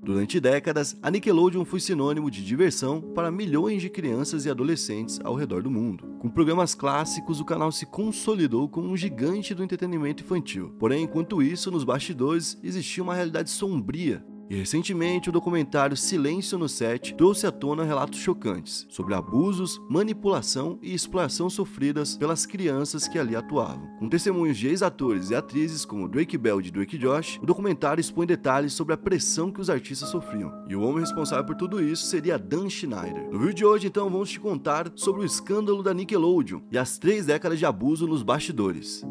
Durante décadas, a Nickelodeon foi sinônimo de diversão para milhões de crianças e adolescentes ao redor do mundo. Com programas clássicos, o canal se consolidou como um gigante do entretenimento infantil. Porém, enquanto isso, nos bastidores existia uma realidade sombria. E recentemente, o documentário Silêncio no Set trouxe à tona relatos chocantes sobre abusos, manipulação e exploração sofridas pelas crianças que ali atuavam. Com testemunhos de ex-atores e atrizes como Drake Bell e Drake Josh, o documentário expõe detalhes sobre a pressão que os artistas sofriam. E o homem responsável por tudo isso seria Dan Schneider. No vídeo de hoje, então, vamos te contar sobre o escândalo da Nickelodeon e as 3 décadas de abuso nos bastidores.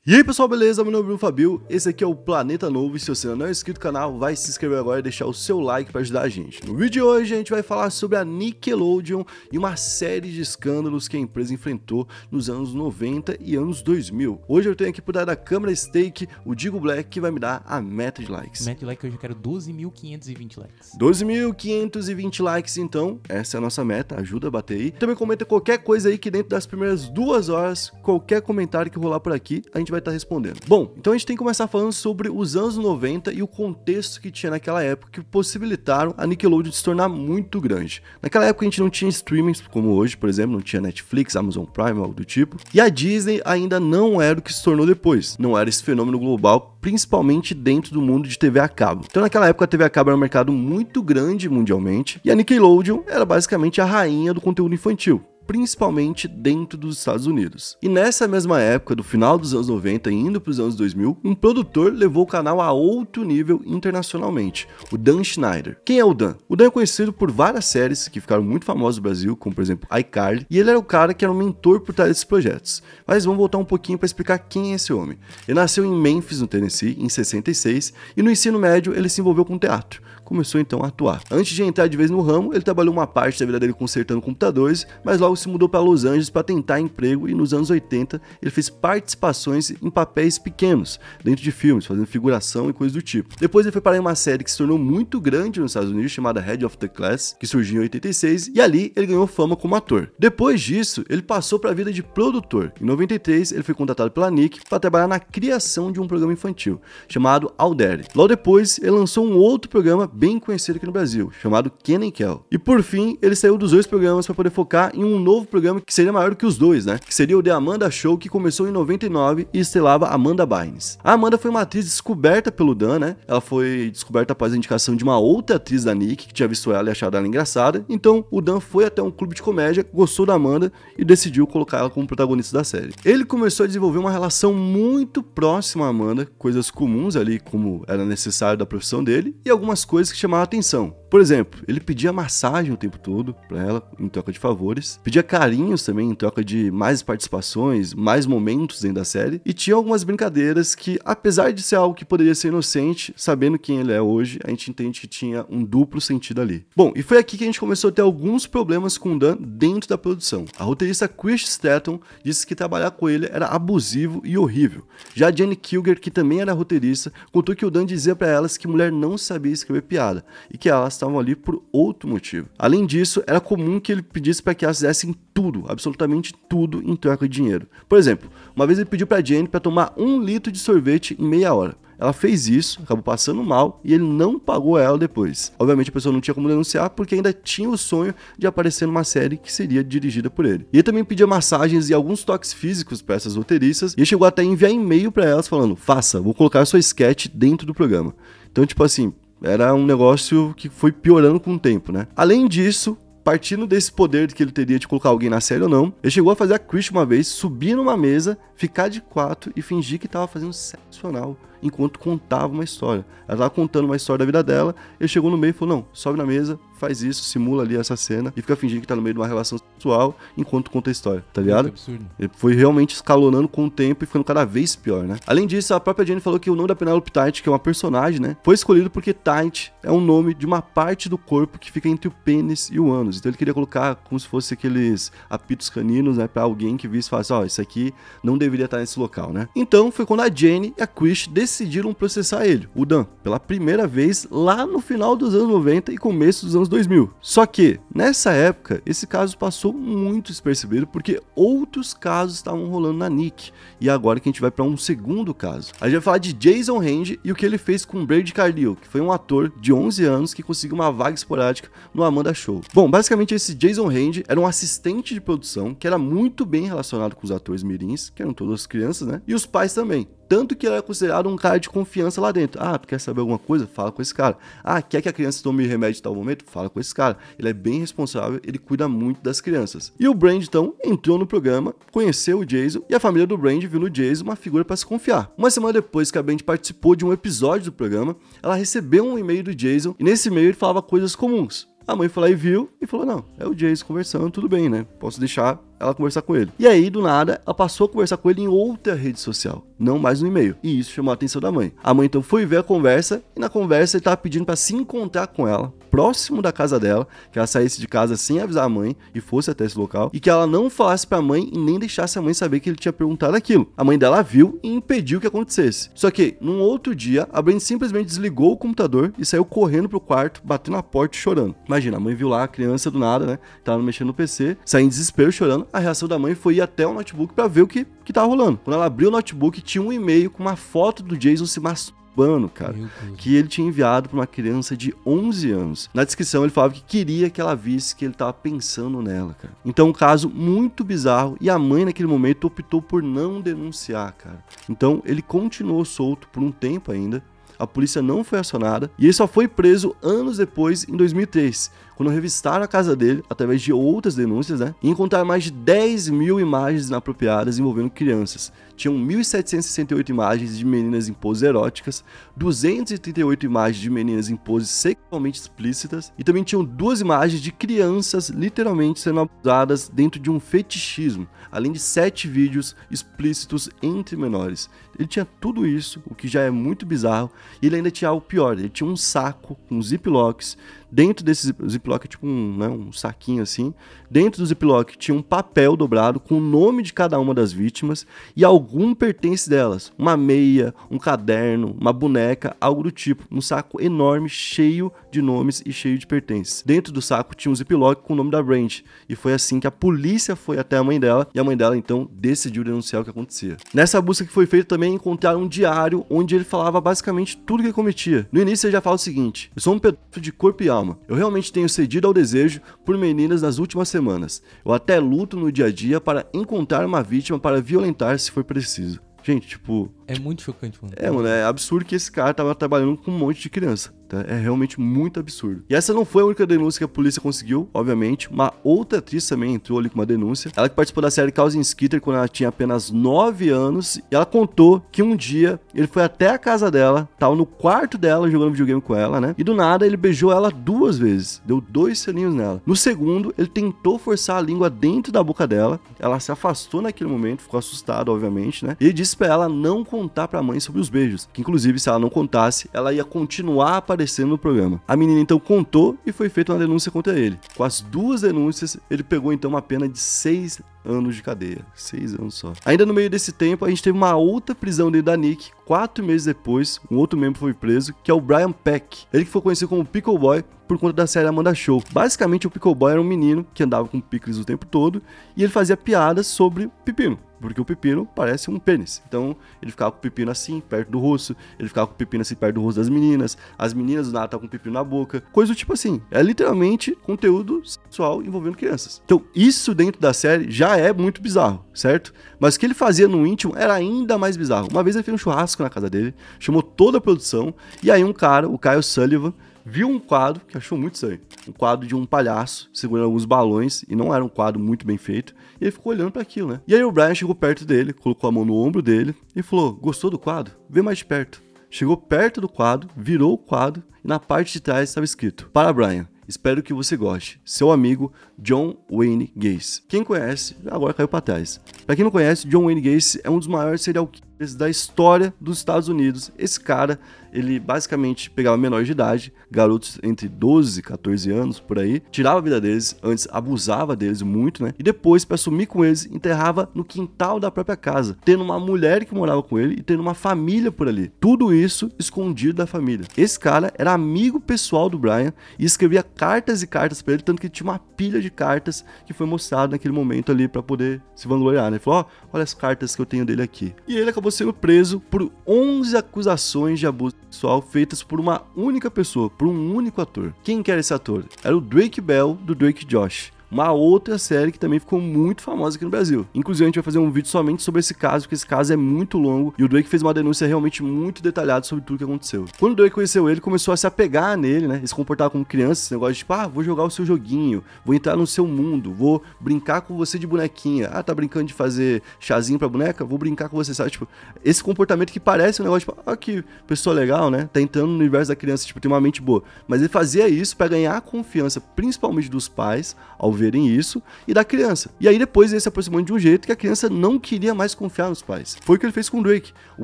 E aí pessoal, beleza? Meu nome é Bruno Fabio, esse aqui é o Planeta Novo e se você não é inscrito no canal, vai se inscrever agora e deixar o seu like para ajudar a gente. No vídeo de hoje a gente vai falar sobre a Nickelodeon e uma série de escândalos que a empresa enfrentou nos anos 90 e anos 2000. Hoje eu tenho aqui por trás da câmera Steak, o Digo Black, que vai me dar a meta de likes. Meta de like hoje eu quero 12.520 likes. 12.520 likes então, essa é a nossa meta, ajuda a bater aí. Também comenta qualquer coisa aí que dentro das primeiras 2 horas, qualquer comentário que rolar por aqui, a gente vai estar respondendo. Bom, então a gente tem que começar falando sobre os anos 90 e o contexto que tinha naquela época que possibilitaram a Nickelodeon se tornar muito grande. Naquela época a gente não tinha streamings como hoje, por exemplo, não tinha Netflix, Amazon Prime, algo do tipo. E a Disney ainda não era o que se tornou depois. Não era esse fenômeno global, principalmente dentro do mundo de TV a cabo. Então naquela época a TV a cabo era um mercado muito grande mundialmente e a Nickelodeon era basicamente a rainha do conteúdo infantil, principalmente dentro dos Estados Unidos. E nessa mesma época, do final dos anos 90 e indo para os anos 2000, um produtor levou o canal a outro nível internacionalmente, o Dan Schneider. Quem é o Dan? O Dan é conhecido por várias séries que ficaram muito famosas no Brasil, como por exemplo iCarly, e ele era o cara que era o mentor por trás desses projetos. Mas vamos voltar um pouquinho para explicar quem é esse homem. Ele nasceu em Memphis, no Tennessee, em 66, e no ensino médio ele se envolveu com teatro. Começou então a atuar. Antes de entrar de vez no ramo, ele trabalhou uma parte da vida dele consertando computadores, mas logo se mudou para Los Angeles para tentar emprego e nos anos 80 ele fez participações em papéis pequenos, dentro de filmes, fazendo figuração e coisas do tipo. Depois ele foi parar em uma série que se tornou muito grande nos Estados Unidos, chamada Head of the Class, que surgiu em 86, e ali ele ganhou fama como ator. Depois disso, ele passou para a vida de produtor. Em 93, ele foi contratado pela Nick para trabalhar na criação de um programa infantil, chamado All Daddy. Logo depois, ele lançou um outro programa bem conhecido aqui no Brasil, chamado Kenan Kel. E por fim, ele saiu dos 2 programas para poder focar em um novo programa que seria maior do que os 2, né? Que seria o The Amanda Show, que começou em 99 e estrelava Amanda Bynes. A Amanda foi uma atriz descoberta pelo Dan, né? Ela foi descoberta após a indicação de uma outra atriz da Nick, que tinha visto ela e achado ela engraçada. Então, o Dan foi até um clube de comédia, gostou da Amanda e decidiu colocar ela como protagonista da série. Ele começou a desenvolver uma relação muito próxima à Amanda, coisas comuns ali, como era necessário da profissão dele, e algumas coisas que chamavam a atenção. Por exemplo, ele pedia massagem o tempo todo pra ela, em troca de favores. Pedia carinhos também, em troca de mais participações, mais momentos dentro da série. E tinha algumas brincadeiras que, apesar de ser algo que poderia ser inocente, sabendo quem ele é hoje, a gente entende que tinha um duplo sentido ali. Bom, e foi aqui que a gente começou a ter alguns problemas com o Dan dentro da produção. A roteirista Chris Stratton disse que trabalhar com ele era abusivo e horrível. Já a Jenny Kilger, que também era roteirista, contou que o Dan dizia pra elas que mulher não sabia escrever piada e que elas estavam ali por outro motivo. Além disso, era comum que ele pedisse para que elas fizessem tudo, absolutamente tudo, em troca de dinheiro. Por exemplo, uma vez ele pediu para Jenny para tomar 1 litro de sorvete em meia hora. Ela fez isso, acabou passando mal e ele não pagou ela depois. Obviamente a pessoa não tinha como denunciar porque ainda tinha o sonho de aparecer numa série que seria dirigida por ele. E ele também pedia massagens e alguns toques físicos para essas roteiristas e ele chegou até a enviar e-mail para elas falando: faça, vou colocar sua sketch dentro do programa. Então, tipo assim, era um negócio que foi piorando com o tempo, né? Além disso, partindo desse poder que ele teria de colocar alguém na série ou não, ele chegou a fazer a Chris uma vez, subir numa mesa, ficar de 4 e fingir que tava fazendo sexo anal enquanto contava uma história. Ela tava contando uma história da vida dela, ele chegou no meio e falou: não, sobe na mesa, faz isso, simula ali essa cena e fica fingindo que tá no meio de uma relação sexual enquanto conta a história, tá ligado? Que absurdo. Ele foi realmente escalonando com o tempo e ficando cada vez pior, né? Além disso, a própria Jenny falou que o nome da Penelope Tight, que é uma personagem, né, foi escolhido porque Tight é um nome de uma parte do corpo que fica entre o pênis e o ânus. Então ele queria colocar como se fosse aqueles apitos caninos, né, pra alguém que visse e falasse: ó, isso aqui não deveria estar nesse local, né? Então foi quando a Jenny e a Chris decidiram processar ele, o Dan, pela primeira vez lá no final dos anos 90 e começo dos anos 2000. Só que, nessa época, esse caso passou passou muito despercebido porque outros casos estavam rolando na Nick. E agora que a gente vai para um segundo caso. A gente vai falar de Jason Hand e o que ele fez com Brady Carlile, que foi um ator de 11 anos que conseguiu uma vaga esporádica no Amanda Show. Bom, basicamente esse Jason Hand era um assistente de produção que era muito bem relacionado com os atores mirins, que eram todas crianças, né? E os pais também. Tanto que ele era considerado um cara de confiança lá dentro. Ah, tu quer saber alguma coisa? Fala com esse cara. Ah, quer que a criança tome remédio em tal momento? Fala com esse cara. Ele é bem responsável, ele cuida muito das crianças. E o Brand, então, entrou no programa, conheceu o Jason e a família do Brand viu no Jason uma figura para se confiar. Uma semana depois que a Brand participou de um episódio do programa, ela recebeu um e-mail do Jason e nesse e-mail ele falava coisas comuns. A mãe foi lá e viu e falou, não, é o Jason conversando, tudo bem, né? Posso deixar ela conversar com ele. E aí, do nada, ela passou a conversar com ele em outra rede social, não mais no e-mail. E isso chamou a atenção da mãe. A mãe então foi ver a conversa e na conversa ele tava pedindo para se encontrar com ela, próximo da casa dela, que ela saísse de casa sem avisar a mãe e fosse até esse local, e que ela não falasse pra mãe e nem deixasse a mãe saber que ele tinha perguntado aquilo. A mãe dela viu e impediu que acontecesse. Só que, num outro dia, a Brand simplesmente desligou o computador e saiu correndo pro quarto, batendo na porta e chorando. Imagina, a mãe viu lá a criança do nada, né? Tava mexendo no PC, saindo em desespero, chorando. A reação da mãe foi ir até o notebook pra ver o que tava rolando. Quando ela abriu o notebook, tinha um e-mail com uma foto do Jason se masturbando, cara, que ele tinha enviado pra uma criança de 11 anos. Na descrição ele falava que queria que ela visse que ele tava pensando nela, cara. Então um caso muito bizarro e a mãe naquele momento optou por não denunciar, cara. Então ele continuou solto por um tempo ainda. A polícia não foi acionada e ele só foi preso anos depois, em 2003, quando revistaram a casa dele, através de outras denúncias, né? E encontraram mais de 10 mil imagens inapropriadas envolvendo crianças. Tinham 1.768 imagens de meninas em poses eróticas, 238 imagens de meninas em poses sexualmente explícitas e também tinham 2 imagens de crianças literalmente sendo abusadas dentro de um fetichismo, além de 7 vídeos explícitos entre menores. Ele tinha tudo isso, o que já é muito bizarro, e ele ainda tinha algo pior, ele tinha um saco com ziplocs. Dentro desse ziploc, tipo um saquinho assim, dentro do ziploc tinha um papel dobrado com o nome de cada uma das vítimas e algum pertence delas, uma meia, um caderno, uma boneca, algo do tipo, um saco enorme, cheio de nomes e cheio de pertences. Dentro do saco tinha um ziploc com o nome da Brand, e foi assim que a polícia foi até a mãe dela, e a mãe dela então decidiu denunciar o que acontecia. Nessa busca que foi feita também encontraram um diário onde ele falava basicamente tudo que ele cometia. No início ele já fala o seguinte: eu sou um pedófilo de corpo e alma. Eu realmente tenho cedido ao desejo por meninas nas últimas semanas. Eu até luto no dia a dia para encontrar uma vítima para violentar se for preciso. Gente, tipo... É muito chocante, mano. Mano, é absurdo que esse cara tava trabalhando com um monte de criança. Tá? É realmente muito absurdo. E essa não foi a única denúncia que a polícia conseguiu, obviamente. Uma outra atriz também entrou ali com uma denúncia. Ela que participou da série Cousin Skeeter quando ela tinha apenas 9 anos. E ela contou que um dia ele foi até a casa dela, tava no quarto dela jogando videogame com ela, né? E do nada ele beijou ela 2 vezes. Deu 2 selinhos nela. No segundo, ele tentou forçar a língua dentro da boca dela. Ela se afastou naquele momento, ficou assustada, obviamente, né? E ele disse pra ela não contar pra mãe sobre os beijos. Que inclusive, se ela não contasse, ela ia continuar aparecendo no programa. A menina então contou e foi feita uma denúncia contra ele. Com as 2 denúncias, ele pegou então uma pena de 6 anos de cadeia. 6 anos só. Ainda no meio desse tempo, a gente teve uma outra prisão dentro da Nick. 4 meses depois, um outro membro foi preso, que é o Brian Peck. Ele que foi conhecido como Pickle Boy por conta da série Amanda Show. Basicamente, o Pickle Boy era um menino que andava com picles o tempo todo e ele fazia piadas sobre pepino. Porque o pepino parece um pênis. Então, ele ficava com o pepino assim, perto do rosto. Ele ficava com o pepino assim, perto do rosto das meninas. As meninas do nada estavam com o pepino na boca. Coisa do tipo assim. É literalmente conteúdo sexual envolvendo crianças. Então, isso dentro da série já é muito bizarro, certo? Mas o que ele fazia no íntimo era ainda mais bizarro. Uma vez ele fez um churrasco na casa dele, chamou toda a produção. E aí um cara, o Kyle Sullivan, viu um quadro que achou muito estranho. Um quadro de um palhaço segurando alguns balões, e não era um quadro muito bem feito, e ele ficou olhando para aquilo, né? E aí o Brian chegou perto dele, colocou a mão no ombro dele e falou: gostou do quadro? Vê mais de perto. Chegou perto do quadro, virou o quadro e na parte de trás estava escrito: para Brian, espero que você goste. Seu amigo John Wayne Gacy. Quem conhece, agora caiu para trás. Para quem não conhece, John Wayne Gacy é um dos maiores serial killers da história dos Estados Unidos. Esse cara, ele basicamente pegava menores de idade, garotos entre 12 e 14 anos, por aí, tirava a vida deles, antes abusava deles muito, né? E depois, para sumir com eles, enterrava no quintal da própria casa, tendo uma mulher que morava com ele e tendo uma família por ali. Tudo isso escondido da família. Esse cara era amigo pessoal do Brian e escrevia cartas e cartas para ele, tanto que tinha uma pilha de cartas que foi mostrado naquele momento ali para poder se vangloriar, né? Ele falou, olha as cartas que eu tenho dele aqui. E ele acabou sendo preso por 11 acusações de abuso sexual feitas por uma única pessoa, por um único ator. Quem que era esse ator? Era o Drake Bell, do Drake Josh. Uma outra série que também ficou muito famosa aqui no Brasil. Inclusive, a gente vai fazer um vídeo somente sobre esse caso, porque esse caso é muito longo e o Drake fez uma denúncia realmente muito detalhada sobre tudo que aconteceu. Quando o Drake conheceu ele, começou a se apegar nele, né? Ele se comportava como criança, esse negócio de tipo, vou jogar o seu joguinho, vou entrar no seu mundo, vou brincar com você de bonequinha. Tá brincando de fazer chazinho pra boneca? Vou brincar com você, sabe? Tipo, esse comportamento que parece um negócio, tipo, que pessoa legal, né? Tá entrando no universo da criança, tipo, tem uma mente boa. Mas ele fazia isso pra ganhar a confiança, principalmente dos pais, ao verem isso, e da criança. E aí depois ele se aproximou de um jeito que a criança não queria mais confiar nos pais. Foi o que ele fez com o Drake. O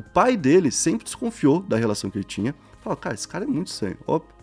pai dele sempre desconfiou da relação que ele tinha. Falou, cara, esse cara é muito estranho.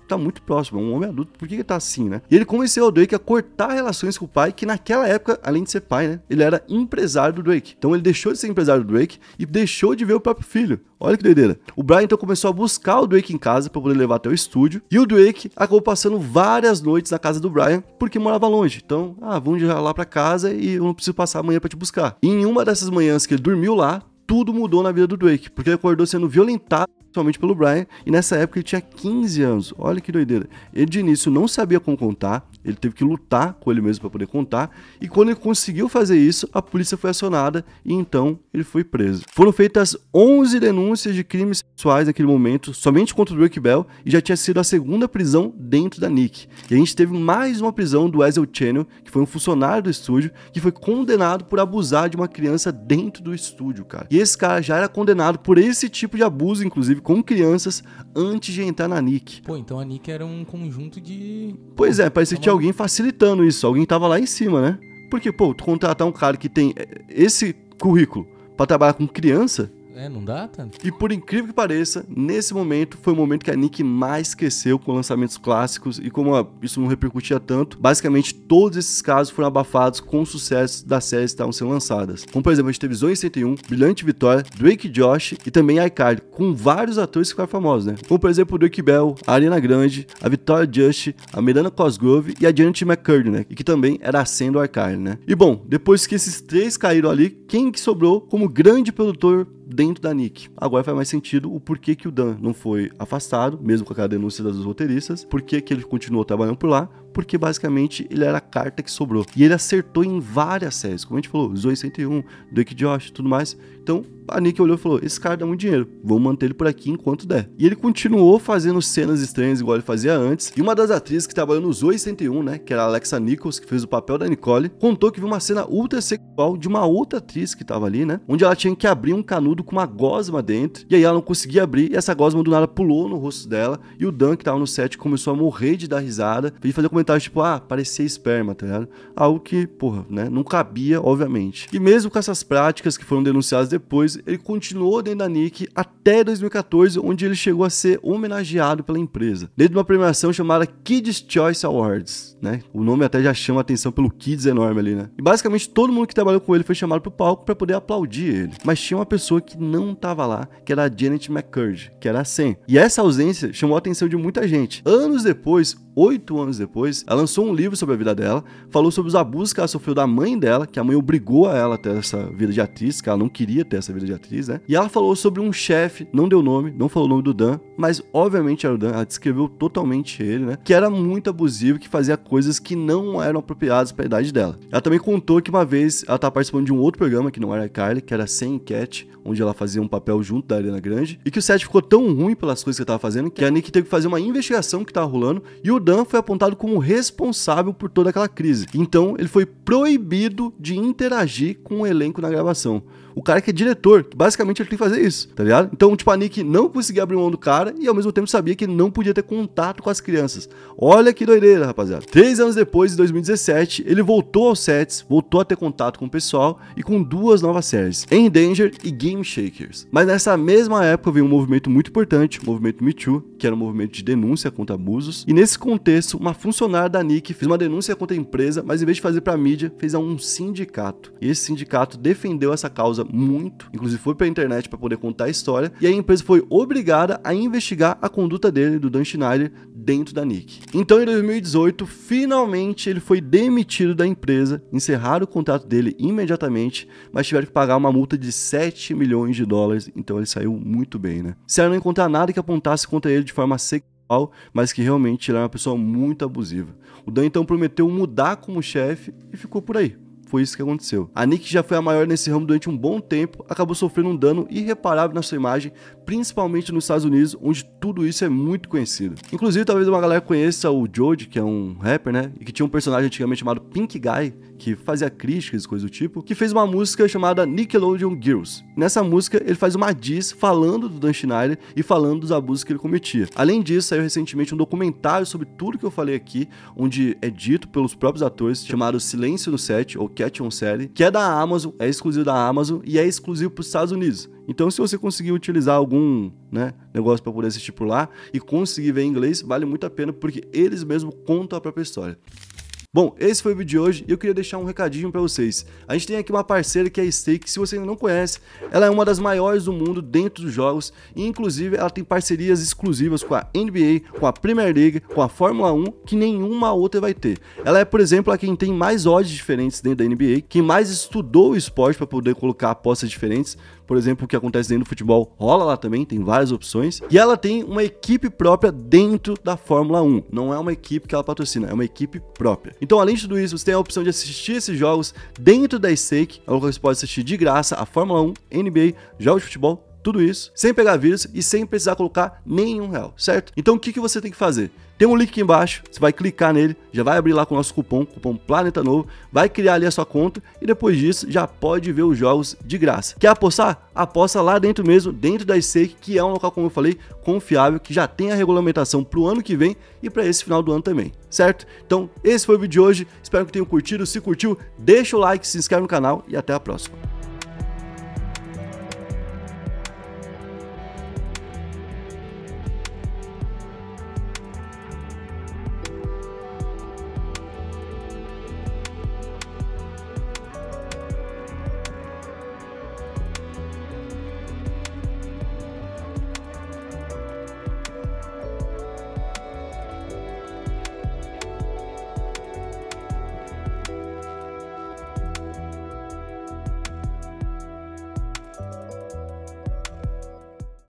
Tá muito próximo, é um homem adulto, por que ele tá assim, né? E ele convenceu o Drake a cortar relações com o pai, que naquela época, além de ser pai, né, ele era empresário do Drake. Então ele deixou de ser empresário do Drake e deixou de ver o próprio filho. Olha que doideira. O Brian então começou a buscar o Drake em casa para poder levar até o estúdio, e o Drake acabou passando várias noites na casa do Brian, porque morava longe. Então, vamos lá pra casa e eu não preciso passar amanhã para te buscar. E em uma dessas manhãs que ele dormiu lá, tudo mudou na vida do Drake, porque ele acordou sendo violentado somente pelo Brian, e nessa época ele tinha 15 anos, olha que doideira. Ele de início não sabia como contar, ele teve que lutar com ele mesmo para poder contar, e quando ele conseguiu fazer isso, a polícia foi acionada, e então ele foi preso. Foram feitas 11 denúncias de crimes sexuais naquele momento, somente contra o Drake Bell, e já tinha sido a segunda prisão dentro da Nick. E a gente teve mais uma prisão do Wesley Channel, que foi um funcionário do estúdio, que foi condenado por abusar de uma criança dentro do estúdio, cara. E esse cara já era condenado por esse tipo de abuso, inclusive, com crianças antes de entrar na Nick. Pô, então a Nick era um conjunto de... Pois é, parecia que tinha alguém facilitando isso, alguém tava lá em cima, né? Porque, tu contratar um cara que tem esse currículo pra trabalhar com criança... não dá, tá? E por incrível que pareça, nesse momento foi o momento que a Nick mais cresceu com lançamentos clássicos, e como isso não repercutia tanto, basicamente todos esses casos foram abafados com o sucesso das séries que estavam sendo lançadas. Como por exemplo, a gente teve Zoey 101, Brilhante Vitória, Drake Josh e também iCarly, com vários atores que ficaram famosos, né? Como por exemplo o Drake Bell, a Ariana Grande, a Victoria Just, a Miranda Cosgrove e a Janet McCurdy, né? E que também era a Sam do iCarly, né? E bom, depois que esses três caíram ali, quem que sobrou como grande produtor dentro da Nick? Agora faz mais sentido o porquê que o Dan não foi afastado, mesmo com aquela denúncia das roteiristas, porquê que ele continuou trabalhando por lá, porque basicamente ele era a carta que sobrou. E ele acertou em várias séries, como a gente falou, Zoey 101, Drake Josh e tudo mais. Então a Nick olhou e falou, esse cara dá muito dinheiro, vamos manter ele por aqui enquanto der. E ele continuou fazendo cenas estranhas igual ele fazia antes, e uma das atrizes que trabalhou no Zoey 101, né, que era a Alexa Nichols, que fez o papel da Nicole, contou que viu uma cena ultra sexual de uma outra atriz que tava ali, né, onde ela tinha que abrir um canudo com uma gosma dentro, e aí ela não conseguia abrir, e essa gosma do nada pulou no rosto dela, e o Dan, que tava no set, começou a morrer de dar risada, e fazer comentários tipo, parecia esperma, tá ligado? Algo que, né, não cabia, obviamente. E mesmo com essas práticas que foram denunciadas depois, ele continuou dentro da Nick até 2014, onde ele chegou a ser homenageado pela empresa, dentro de uma premiação chamada Kids Choice Awards, né? O nome até já chama a atenção pelo Kids enorme ali, né? E basicamente todo mundo que trabalhou com ele foi chamado pro palco para poder aplaudir ele. Mas tinha uma pessoa que não tava lá, que era a Janet McCurdy, que era a Sam. E essa ausência chamou a atenção de muita gente. Anos depois, 8 anos depois, ela lançou um livro sobre a vida dela, falou sobre os abusos que ela sofreu da mãe dela, que a mãe obrigou a ela a ter essa vida de atriz, que ela não queria ter essa vida de atriz, né? E ela falou sobre um chefe, não deu nome, não falou o nome do Dan, mas obviamente era o Dan, ela descreveu totalmente ele, né? Que era muito abusivo, que fazia coisas que não eram apropriadas para a idade dela. Ela também contou que uma vez ela estava participando de um outro programa, que não era a Carly, que era Sam Cat, onde ela fazia um papel junto da Ariana Grande, e que o set ficou tão ruim pelas coisas que ela estava fazendo, que a Nick teve que fazer uma investigação que estava rolando, e o Dan foi apontado como responsável por toda aquela crise. Então, ele foi proibido de interagir com o elenco na gravação. o cara que é diretor, que basicamente ele tem que fazer isso, tá ligado? Então, tipo, a Nick não conseguia abrir mão do cara e ao mesmo tempo sabia que ele não podia ter contato com as crianças. Olha que doideira, rapaziada. 3 anos depois, em 2017, ele voltou aos sets, voltou a ter contato com o pessoal e com 2 novas séries, Endanger e Game Shakers. Mas nessa mesma época veio um movimento muito importante, o movimento Me Too, que era um movimento de denúncia contra abusos. E nesse contexto, uma funcionária da Nick fez uma denúncia contra a empresa, mas em vez de fazer pra mídia, fez a um sindicato. E esse sindicato defendeu essa causa muito, inclusive foi pra internet para poder contar a história, e a empresa foi obrigada a investigar a conduta dele, do Dan Schneider, dentro da Nick. Então, em 2018, finalmente ele foi demitido da empresa, encerraram o contrato dele imediatamente, mas tiveram que pagar uma multa de 7 milhões de dólares, então ele saiu muito bem, né? Se não encontrar nada que apontasse contra ele de forma sexual, mas que realmente ele era uma pessoa muito abusiva. O Dan então prometeu mudar como chefe e ficou por aí. Foi isso que aconteceu. A Nick, que já foi a maior nesse ramo durante um bom tempo, acabou sofrendo um dano irreparável na sua imagem, principalmente nos Estados Unidos, onde tudo isso é muito conhecido. Inclusive, talvez uma galera conheça o Jody, que é um rapper, né? E que tinha um personagem antigamente chamado Pink Guy, que fazia críticas e coisas do tipo, que fez uma música chamada Nickelodeon Girls. Nessa música, ele faz uma diss falando do Dan Schneider e falando dos abusos que ele cometia. Além disso, saiu recentemente um documentário sobre tudo que eu falei aqui, onde é dito pelos próprios atores, chamado Silêncio no Set, ou Catch on Série, que é da Amazon, é exclusivo da Amazon e é exclusivo para os Estados Unidos. Então, se você conseguir utilizar algum negócio para poder assistir por lá e conseguir ver em inglês, vale muito a pena, porque eles mesmos contam a própria história. Bom, esse foi o vídeo de hoje e eu queria deixar um recadinho pra vocês. A gente tem aqui uma parceira que é a Stake, se você ainda não conhece, ela é uma das maiores do mundo dentro dos jogos e inclusive ela tem parcerias exclusivas com a NBA, com a Premier League, com a Fórmula 1, que nenhuma outra vai ter. Ela é, por exemplo, a quem tem mais odds diferentes dentro da NBA, quem mais estudou o esporte para poder colocar apostas diferentes. Por exemplo, o que acontece dentro do futebol rola lá também, tem várias opções. E ela tem uma equipe própria dentro da Fórmula 1. Não é uma equipe que ela patrocina, é uma equipe própria. Então, além de tudo isso, você tem a opção de assistir esses jogos dentro da Stake, onde você pode assistir de graça a Fórmula 1, NBA, jogos de futebol, tudo isso, sem pegar vírus e sem precisar colocar nenhum real, certo? Então o que você tem que fazer? Tem um link aqui embaixo, você vai clicar nele, já vai abrir lá com o nosso cupom Planeta Novo, vai criar ali a sua conta e depois disso já pode ver os jogos de graça. Quer apostar? Aposta lá dentro mesmo, dentro da Stake, que é um local, como eu falei, confiável, que já tem a regulamentação para o ano que vem e para esse final do ano também, certo? Então esse foi o vídeo de hoje, espero que tenham curtido, se curtiu, deixa o like, se inscreve no canal e até a próxima.